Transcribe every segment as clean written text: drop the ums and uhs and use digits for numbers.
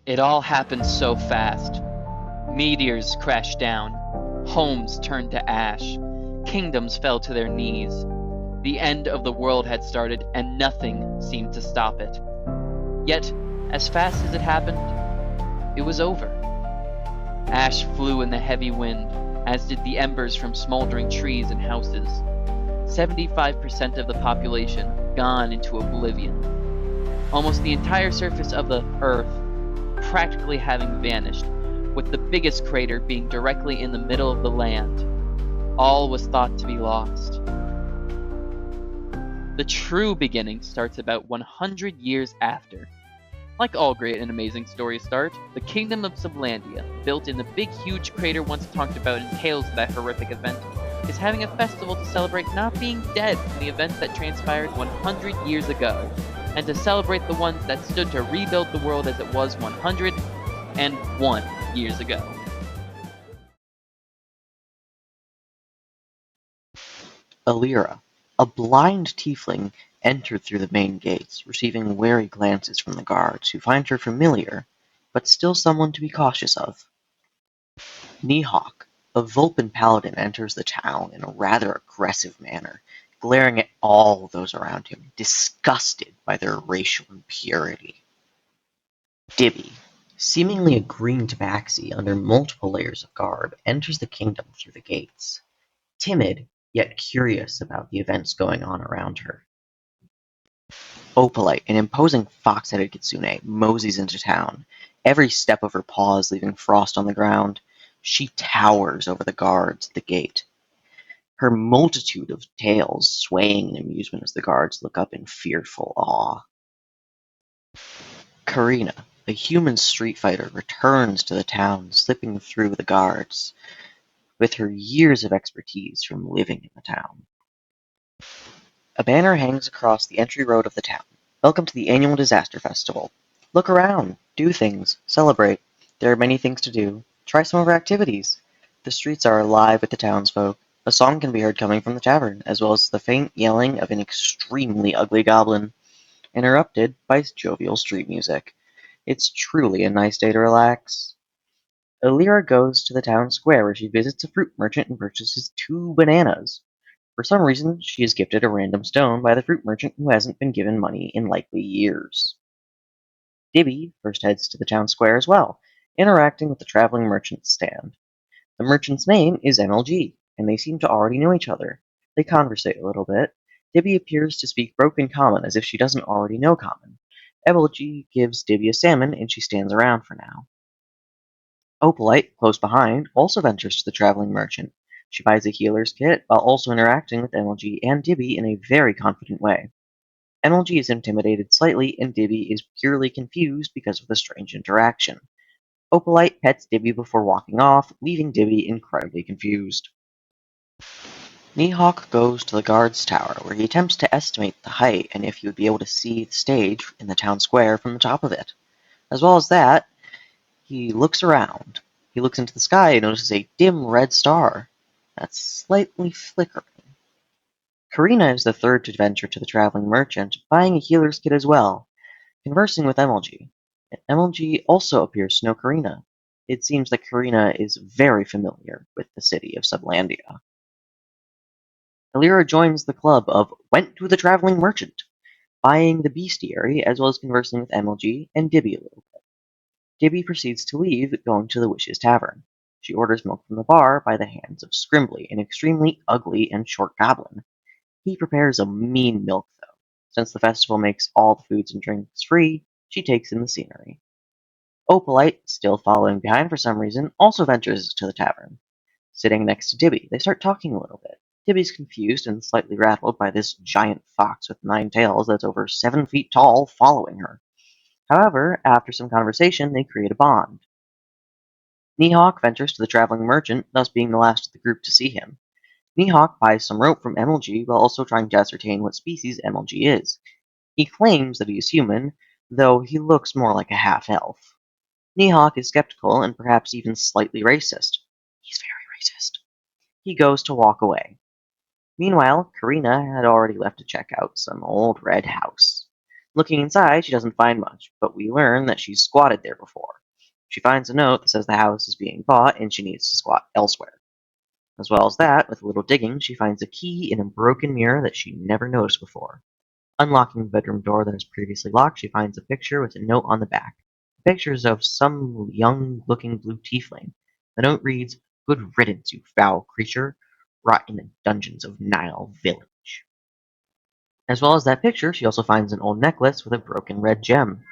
It all happened so fast. Meteors crashed down, homes turned to ash, kingdoms fell to their knees. The end of the world had started, and nothing seemed to stop it. Yet, as fast as it happened, it was over. Ash flew in the heavy wind, as did the embers from smoldering trees and houses. 75% of the population gone into oblivion. Almost the entire surface of the Earth practically having vanished, with the biggest crater being directly in the middle of the land. All was thought to be lost. The true beginning starts about 100 years after. Like all great and amazing stories start, the Kingdom of Sublandia, built in the big huge crater once talked about in tales of that horrific event, is having a festival to celebrate not being dead from the events that transpired 100 years ago, and to celebrate the ones that stood to rebuild the world as it was 101 years ago. Alira, a blind tiefling, entered through the main gates, receiving wary glances from the guards, who find her familiar, but still someone to be cautious of. Nighawk, a Vulpin paladin, enters the town in a rather aggressive manner, glaring at all those around him, disgusted by their racial impurity. Dibby, seemingly a green tabaxi under multiple layers of garb, enters the kingdom through the gates, timid yet curious about the events going on around her. Opalite, an imposing fox-headed kitsune, moseys into town, every step of her paws leaving frost on the ground. She towers over the guards at the gate, her multitude of tails swaying in amusement as the guards look up in fearful awe. Karina, a human street fighter, returns to the town, slipping through the guards, with her years of expertise from living in the town. A banner hangs across the entry road of the town. Welcome to the annual disaster festival. Look around, do things, celebrate. There are many things to do. Try some of our activities. The streets are alive with the townsfolk. A song can be heard coming from the tavern, as well as the faint yelling of an extremely ugly goblin, interrupted by jovial street music. It's truly a nice day to relax. Alira goes to the town square where she visits a fruit merchant and purchases 2 bananas. For some reason, she is gifted a random stone by the fruit merchant who hasn't been given money in likely years. Dibby first heads to the town square as well, interacting with the traveling merchant's stand. The merchant's name is MLG, and they seem to already know each other. They conversate a little bit. Dibby appears to speak broken common as if she doesn't already know common. MLG gives Dibby a salmon, and she stands around for now. Opalite, close behind, also ventures to the traveling merchant. She buys a healer's kit while also interacting with MLG and Dibby in a very confident way. MLG is intimidated slightly, and Dibby is purely confused because of the strange interaction. Opalite pets Dibby before walking off, leaving Dibby incredibly confused. Nighawk goes to the guard's tower, where he attempts to estimate the height and if he would be able to see the stage in the town square from the top of it. As well as that, he looks around. He looks into the sky and notices a dim red star that's slightly flickering. Karina is the third to venture to the traveling merchant, buying a healer's kit as well, conversing with MLG. MLG also appears to know Karina. It seems that Karina is very familiar with the city of Sublandia. Alira joins the club of Went to the Traveling Merchant, buying the bestiary as well as conversing with MLG and Dibby a little bit. Dibby proceeds to leave, going to the Wish's Tavern. She orders milk from the bar by the hands of Scrimbly, an extremely ugly and short goblin. He prepares a mean milk, though. Since the festival makes all the foods and drinks free, she takes in the scenery. Opalite, still following behind for some reason, also ventures to the tavern. Sitting next to Dibby, they start talking a little bit. Dibby's confused and slightly rattled by this giant fox with 9 tails that's over 7 feet tall following her. However, after some conversation, they create a bond. Nighawk ventures to the traveling merchant, thus being the last of the group to see him. Nighawk buys some rope from MLG while also trying to ascertain what species MLG is. He claims that he is human, though he looks more like a half-elf. Nighawk is skeptical and perhaps even slightly racist. He's very racist. He goes to walk away. Meanwhile, Karina had already left to check out some old red house. Looking inside, she doesn't find much, but we learn that she's squatted there before. She finds a note that says the house is being bought and she needs to squat elsewhere. As well as that, with a little digging, she finds a key in a broken mirror that she never noticed before. Unlocking the bedroom door that is previously locked, she finds a picture with a note on the back. The picture is of some young-looking blue tiefling. The note reads, "Good riddance, you foul creature, rot in the dungeons of Nile Village." As well as that picture, she also finds an old necklace with a broken red gem.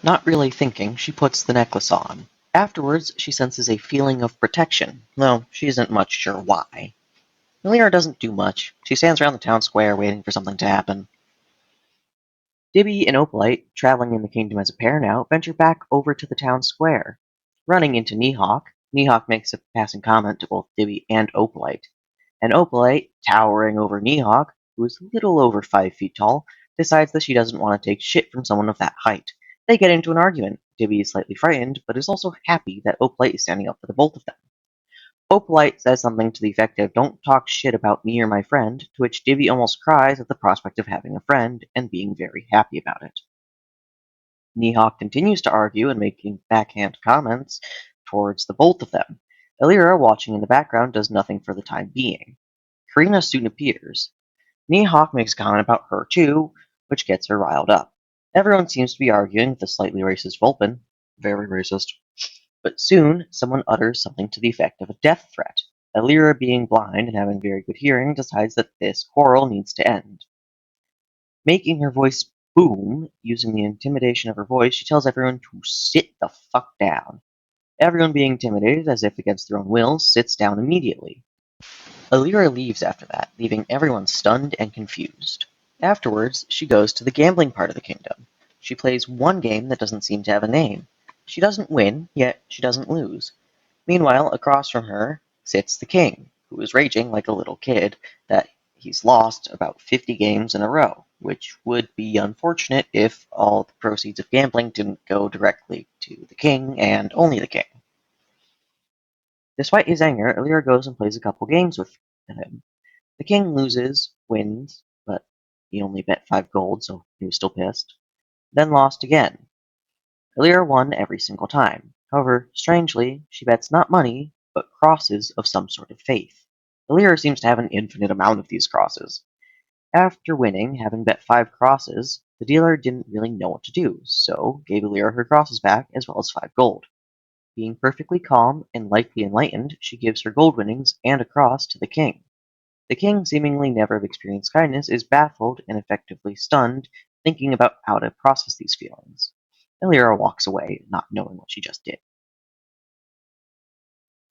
Not really thinking, she puts the necklace on. Afterwards, she senses a feeling of protection, though she isn't much sure why. Lyra doesn't do much. She stands around the town square waiting for something to happen. Dibby and Opalite, traveling in the kingdom as a pair now, venture back over to the town square. Running into Nighawk, Nighawk makes a passing comment to both Dibby and Opalite. And Opalite, towering over Nighawk, who is a little over 5 feet tall, decides that she doesn't want to take shit from someone of that height. They get into an argument. Dibby is slightly frightened, but is also happy that Opalite is standing up for the both of them. Opalite says something to the effect of, "Don't talk shit about me or my friend," to which Dibby almost cries at the prospect of having a friend and being very happy about it. Nighawk continues to argue and making backhand comments towards the both of them. Elira, watching in the background, does nothing for the time being. Karina soon appears. Nighawk makes a comment about her too, which gets her riled up. Everyone seems to be arguing with the slightly racist Vulpin. Very racist. But soon, someone utters something to the effect of a death threat. Elira, being blind and having very good hearing, decides that this quarrel needs to end. Making her voice boom, using the intimidation of her voice, she tells everyone to sit the fuck down. Everyone, being intimidated, as if against their own will, sits down immediately. Elira leaves after that, leaving everyone stunned and confused. Afterwards, she goes to the gambling part of the kingdom. She plays one game that doesn't seem to have a name. She doesn't win, yet she doesn't lose. Meanwhile, across from her sits the king, who is raging like a little kid that he's lost about 50 games in a row, which would be unfortunate if all the proceeds of gambling didn't go directly to the king and only the king. Despite his anger, Elira goes and plays a couple games with him. The king loses, wins, but he only bet 5 gold, so he was still pissed. Then lost again. Elira won every single time. However, strangely, she bets not money, but crosses of some sort of faith. Elira seems to have an infinite amount of these crosses. After winning, having bet 5 crosses, the dealer didn't really know what to do, so gave Elira her crosses back as well as 5 gold. Being perfectly calm and lightly enlightened, she gives her gold winnings and a cross to the king. The king, seemingly never of experienced kindness, is baffled and effectively stunned, thinking about how to process these feelings. Elira walks away, not knowing what she just did.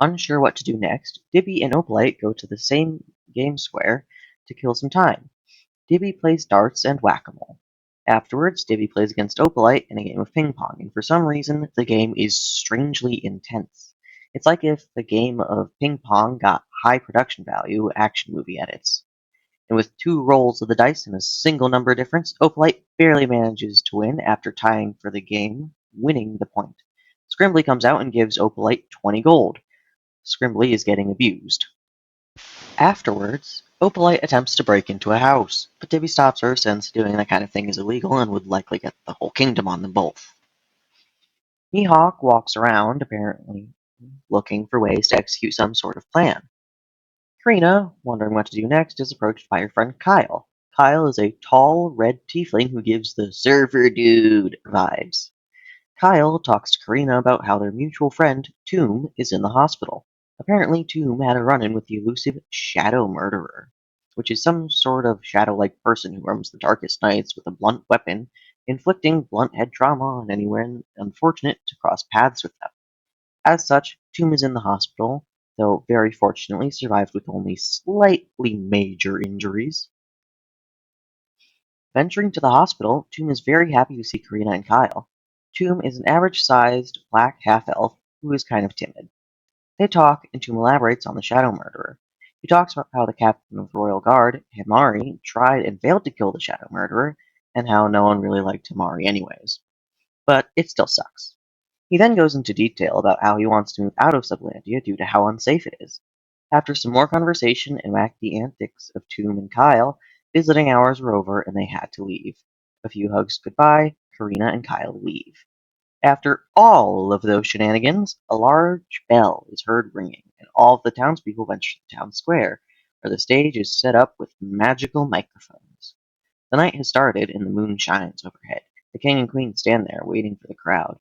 Unsure what to do next, Dibby and Opalite go to the same game square to kill some time. Dibby plays darts and whack-a-mole. Afterwards, Dibby plays against Opalite in a game of ping pong, and for some reason, the game is strangely intense. It's like if the game of ping pong got high production value action movie edits. And with 2 rolls of the dice and a single number difference, Opalite barely manages to win after tying for the game, winning the point. Scrimbly comes out and gives Opalite 20 gold. Scrimbly is getting abused. Afterwards, Opalite attempts to break into a house, but Dibby stops her since doing that kind of thing is illegal and would likely get the whole kingdom on them both. Nighawk walks around, apparently looking for ways to execute some sort of plan. Karina, wondering what to do next, is approached by her friend Kyle. Kyle is a tall, red tiefling who gives the surfer dude vibes. Kyle talks to Karina about how their mutual friend, Tomb, is in the hospital. Apparently, Tomb had a run-in with the elusive Shadow Murderer, which is some sort of shadow-like person who roams the darkest nights with a blunt weapon, inflicting blunt head trauma on anyone unfortunate to cross paths with them. As such, Tomb is in the hospital, though very fortunately survived with only slightly major injuries. Venturing to the hospital, Tomb is very happy to see Karina and Kyle. Tomb is an average-sized black half-elf who is kind of timid. They talk, and Tomb elaborates on the Shadow Murderer. He talks about how the captain of the Royal Guard, Himari, tried and failed to kill the Shadow Murderer, and how no one really liked Himari anyways. But it still sucks. He then goes into detail about how he wants to move out of Sublandia due to how unsafe it is. After some more conversation and wacky antics of Tomb and Kyle, visiting hours were over and they had to leave. A few hugs goodbye, Karina and Kyle leave. After all of those shenanigans, a large bell is heard ringing, and all of the townspeople venture to the town square, where the stage is set up with magical microphones. The night has started, and the moon shines overhead. The king and queen stand there, waiting for the crowd.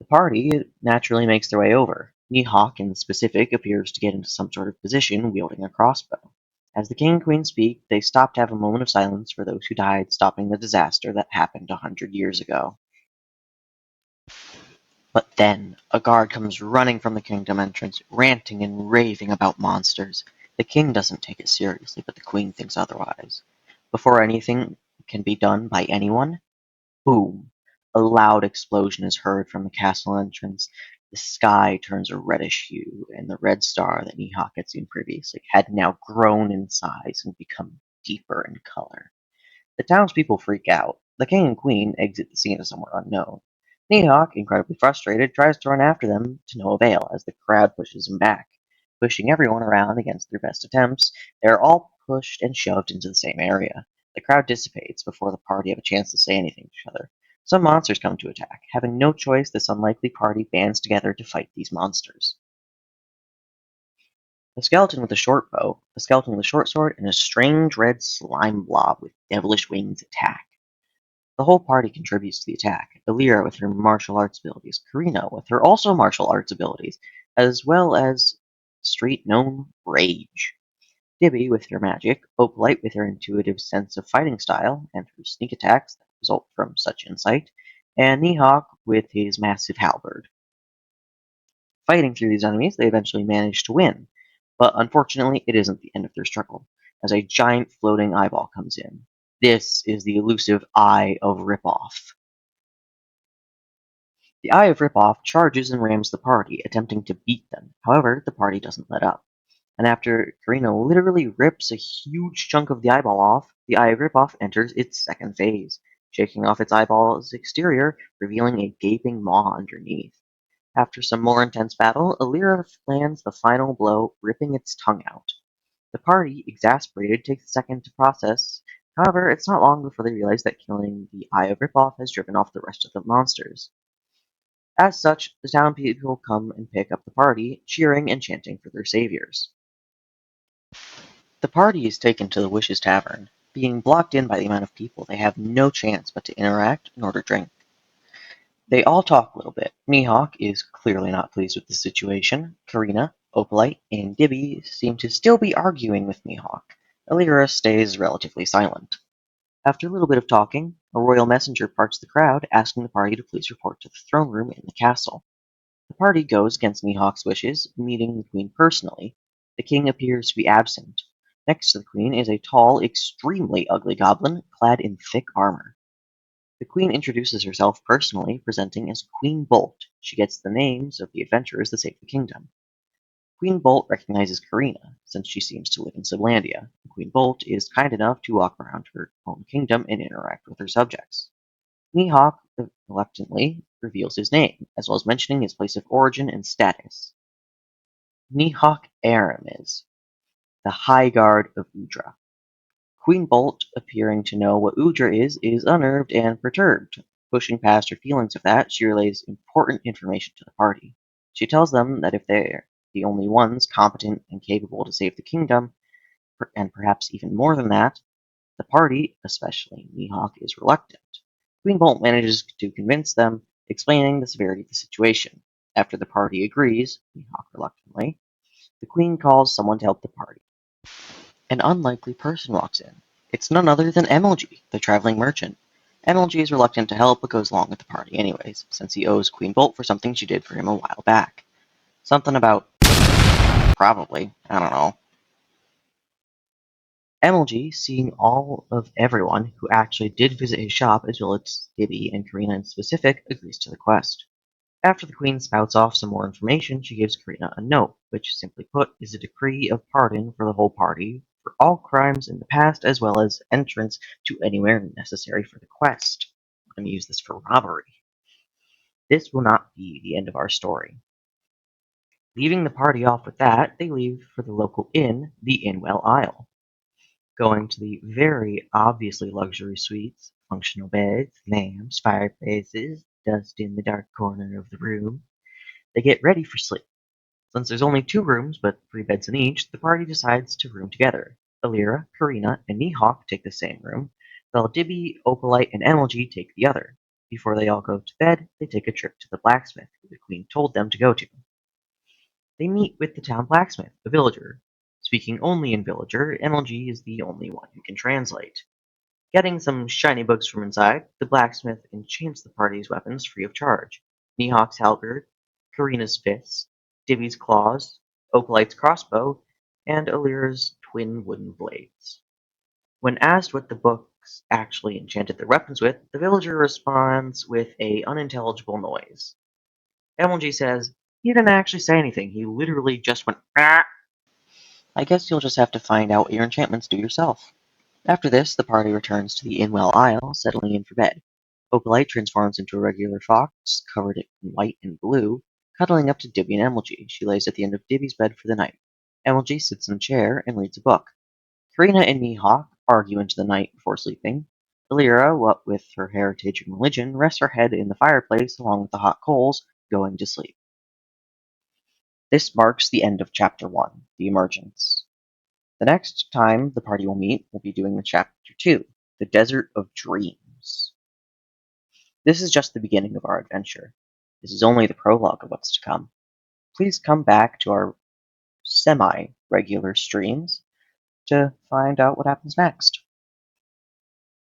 The party naturally makes their way over. Mihawk, in specific, appears to get into some sort of position, wielding a crossbow. As the king and queen speak, they stop to have a moment of silence for those who died, stopping the disaster that happened 100 years ago. But then, a guard comes running from the kingdom entrance, ranting and raving about monsters. The king doesn't take it seriously, but the queen thinks otherwise. Before anything can be done by anyone, boom! A loud explosion is heard from the castle entrance. The sky turns a reddish hue, and the red star that Mihawk had seen previously had now grown in size and become deeper in color. The townspeople freak out. The king and queen exit the scene somewhere unknown. Mihawk, incredibly frustrated, tries to run after them to no avail as the crowd pushes him back. Pushing everyone around against their best attempts, they are all pushed and shoved into the same area. The crowd dissipates before the party have a chance to say anything to each other. Some monsters come to attack. Having no choice, this unlikely party bands together to fight these monsters. A skeleton with a short bow, a skeleton with a short sword, and a strange red slime blob with devilish wings attack. The whole party contributes to the attack. Illyra with her martial arts abilities, Karina with her also martial arts abilities, as well as street gnome Rage. Dibby with her magic, Opalite with her intuitive sense of fighting style and her sneak attacks that result from such insight, and Mihawk with his massive halberd. Fighting through these enemies, they eventually manage to win, but unfortunately it isn't the end of their struggle, as a giant floating eyeball comes in. This is the elusive Eye of Ripoff. The Eye of Ripoff charges and rams the party, attempting to beat them. However, the party doesn't let up. And after Karina literally rips a huge chunk of the eyeball off, the Eye of Ripoff enters its second phase, shaking off its eyeball's exterior, revealing a gaping maw underneath. After some more intense battle, Illyra lands the final blow, ripping its tongue out. The party, exasperated, takes a second to process. However, it's not long before they realize that killing the Eye of Ripoff has driven off the rest of the monsters. As such, the town people come and pick up the party, cheering and chanting for their saviors. The party is taken to the Wish's Tavern. Being blocked in by the amount of people, they have no chance but to interact and order drink. They all talk a little bit. Mihawk is clearly not pleased with the situation. Karina, Opalite, and Dibby seem to still be arguing with Mihawk. Illyra stays relatively silent. After a little bit of talking, a royal messenger parts the crowd, asking the party to please report to the throne room in the castle. The party goes against Mihawk's wishes, meeting the queen personally. The king appears to be absent. Next to the queen is a tall, extremely ugly goblin, clad in thick armor. The queen introduces herself personally, presenting as Queen Bolt. She gets the names of the adventurers that save the kingdom. Queen Bolt recognizes Karina, since she seems to live in Sublandia. Queen Bolt is kind enough to walk around her own kingdom and interact with her subjects. Mihawk reluctantly reveals his name, as well as mentioning his place of origin and status. Mihawk Aramis, the High Guard of Udra. Queen Bolt, appearing to know what Udra is unnerved and perturbed. Pushing past her feelings of that, she relays important information to the party. She tells them that if they're the only ones competent and capable to save the kingdom, and perhaps even more than that, the party, especially Mihawk, is reluctant. Queen Bolt manages to convince them, explaining the severity of the situation. After the party agrees, Mihawk reluctantly, the queen calls someone to help the party. An unlikely person walks in. It's none other than MLG, the traveling merchant. MLG is reluctant to help but goes along with the party anyways, since he owes Queen Bolt for something she did for him a while back. Something about... probably. I don't know. MLG, seeing all of everyone who actually did visit his shop, as well as Gibby and Karina in specific, agrees to the quest. After the queen spouts off some more information, she gives Karina a note, which, simply put, is a decree of pardon for the whole party for all crimes in the past, as well as entrance to anywhere necessary for the quest. I'm going to use this for robbery. This will not be the end of our story. Leaving the party off with that, they leave for the local inn, the Inwell Isle. Going to the very obviously luxury suites functional beds, lamps, fireplaces, dust in the dark corner of the room. They get ready for sleep. Since there's only 2 rooms, but 3 beds in each, the party decides to room together. Alira, Karina, and Mihawk take the same room, while Dibby, Opalite, and MLG take the other. Before they all go to bed, they take a trip to the blacksmith the Queen told them to go to. They meet with the town blacksmith, a villager. Speaking only in villager, MLG is the only one who can translate. Getting some shiny books from inside, the blacksmith enchants the party's weapons free of charge. Mihawk's halberd, Karina's fists, Divvy's claws, Opalite's crossbow, and Alira's twin wooden blades. When asked what the books actually enchanted their weapons with, the villager responds with a unintelligible noise. MLG says, "He didn't actually say anything, he literally just went ah." I guess you'll just have to find out what your enchantments do yourself. After this, the party returns to the Inwell Isle, settling in for bed. Opalite transforms into a regular fox, covered in white and blue, cuddling up to Dibby and Emilgy. She lays at the end of Dibby's bed for the night. Emilgy sits in a chair and reads a book. Karina and Mihawk argue into the night before sleeping. Alira, what with her heritage and religion, rests her head in the fireplace along with the hot coals, going to sleep. This marks the end of Chapter 1, The Emergence. The next time the party will meet, we'll be doing Chapter 2, The Desert of Dreams. This is just the beginning of our adventure. This is only the prologue of what's to come. Please come back to our semi-regular streams to find out what happens next.